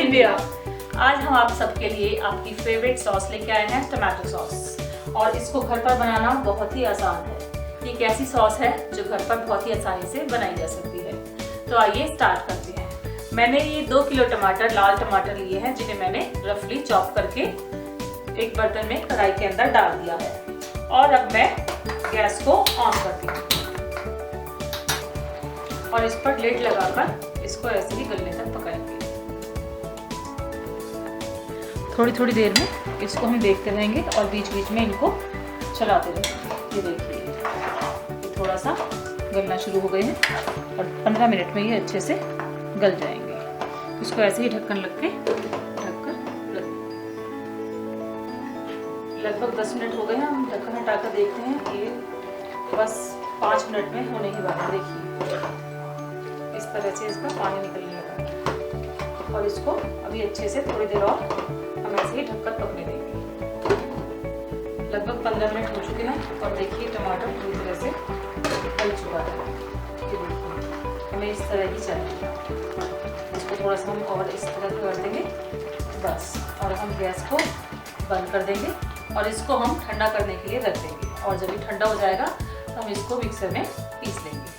India. आज हम आप सबके लिए आपकी फेवरेट सॉस लेके आए हैं, टमाटो सॉस। और इसको घर पर बनाना बहुत ही आसान है। ये एक ऐसी सॉस है जो घर पर बहुत ही आसानी से बनाई जा सकती है। तो आइए स्टार्ट करते हैं। मैंने ये 2 किलो टमाटर, लाल टमाटर लिए हैं, जिन्हें मैंने रफली चॉप करके एक बर्तन में कढ़ाई के अंदर डाल दिया है। और अब मैं गैस को ऑन करती हूँ और इस पर लिड लगाकर इसको ऐसे ही गलने तक पकाएंगे। थोड़ी थोड़ी देर में इसको हम देखते रहेंगे और बीच बीच में इनको चलाते रहेंगे। ये देखिए, ये थोड़ा सा गलना शुरू हो गए हैं और 15 मिनट में ये अच्छे से गल जाएंगे। इसको ऐसे ही ढक्कन लग के लगभग 10 मिनट हो गए हैं। हम ढक्कन हटाकर देखते हैं। ये बस 5 मिनट में होने की बात है। देखिए, इस तरह से इसका पानी निकलने लगा है और इसको अभी अच्छे से थोड़ी देर और हम ऐसे ही ढककर पकने देंगे। लगभग 15 मिनट हो चुके हैं और देखिए टमाटर पूरी तरह से गल चुका है। ये देखिए, हमें इस तरह ही चाहिए। इसको थोड़ा सा हम और इस तरह कर देंगे बस, और हम गैस को बंद कर देंगे और इसको हम ठंडा करने के लिए रख देंगे। और जब ये ठंडा हो जाएगा तो हम इसको मिक्सर में पीस लेंगे।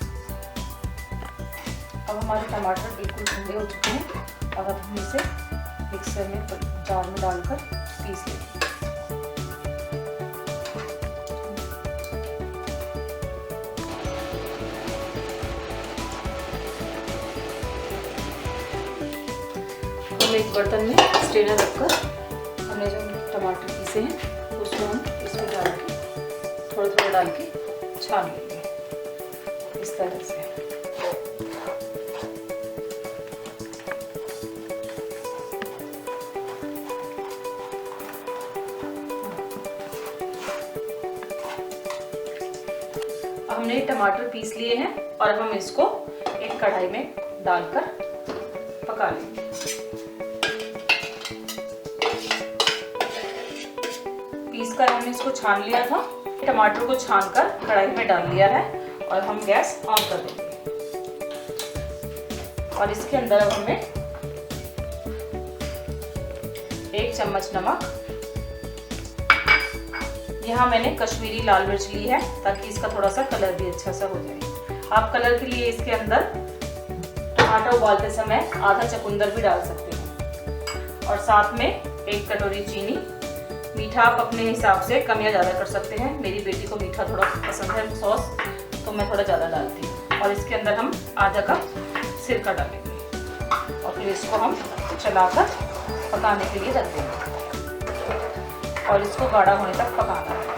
अब हमारे टमाटर बिल्कुल ठंडे हो चुके हैं और अब हम इसे मिक्सर में जार में डालकर पीस लेंगे। हम एक बर्तन में स्ट्रेनर रखकर हमने जो टमाटर पीसे हैं उसको हम इसमें डाल के थोड़ा थोड़ा डाल के छान लेंगे इस तरह से। हमने टमाटर पीस लिए हैं और हम इसको एक कढ़ाई में डालकर पका लेंगे। पीस कर हमने इसको छान लिया था। टमाटर को छानकर कढ़ाई में डाल लिया है और हम गैस ऑन कर देंगे। और इसके अंदर अब हमें 1 चम्मच नमक, यहाँ मैंने कश्मीरी लाल मिर्च ली है ताकि इसका थोड़ा सा कलर भी अच्छा सा हो जाए। आप कलर के लिए इसके अंदर टमाटर उबालते समय आधा चुकंदर भी डाल सकते हैं। और साथ में 1 कटोरी चीनी। मीठा आप अपने हिसाब से कम या ज़्यादा कर सकते हैं। मेरी बेटी को मीठा थोड़ा पसंद है सॉस, तो मैं थोड़ा ज़्यादा डालती हूँ। और इसके अंदर हम आधा कप सिरका डालेंगे और फिर इसको हम चलाकर पकाने के लिए रख देंगे और इसको गाढ़ा होने तक पकाना है।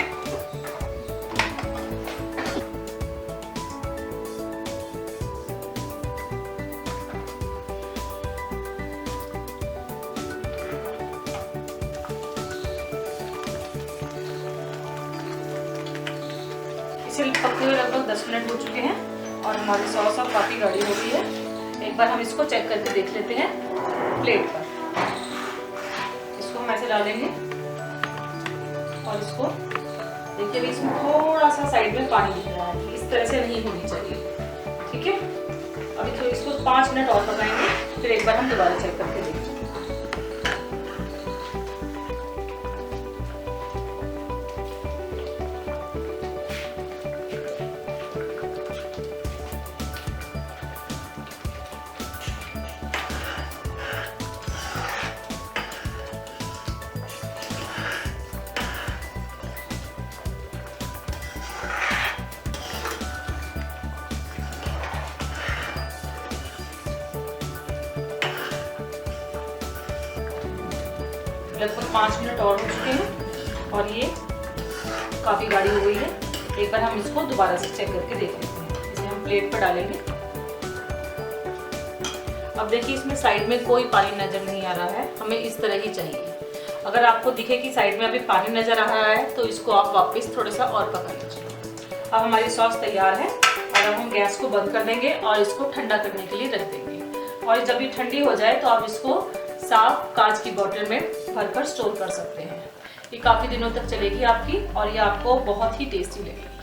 इसे पकते हुए लगभग 10 मिनट हो चुके हैं और हमारी सॉस अब काफ़ी गाढ़ी हो गई है। एक बार हम इसको चेक करके देख लेते हैं प्लेट पर। इसको हम ऐसे डालेंगे और इसको देखिए, अभी इसमें थोड़ा सा साइड में पानी दिख रहा है। इस तरह से नहीं होनी चाहिए, ठीक है। अभी तो इसको 5 मिनट और पकाएंगे, फिर एक बार हम दोबारा चेक करके देखेंगे। लगभग 5 मिनट और हो चुके हैं और ये काफ़ी गाढ़ी हो गई है। एक बार हम इसको दोबारा से चेक करके देख लेते हैं। इसे हम प्लेट पर डालेंगे। अब देखिए, इसमें साइड में कोई पानी नज़र नहीं आ रहा है। हमें इस तरह ही चाहिए। अगर आपको दिखे कि साइड में अभी पानी नज़र आ रहा है तो इसको आप वापस थोड़ा सा और पका लीजिए। अब हमारी सॉस तैयार है और अब हम गैस को बंद कर देंगे और इसको ठंडा करने के लिए रख देंगे। और जब ये ठंडी हो जाए तो आप इसको साफ कांच की बोतल में भरकर स्टोर कर सकते हैं। ये काफ़ी दिनों तक चलेगी आपकी और ये आपको बहुत ही टेस्टी लगेगी।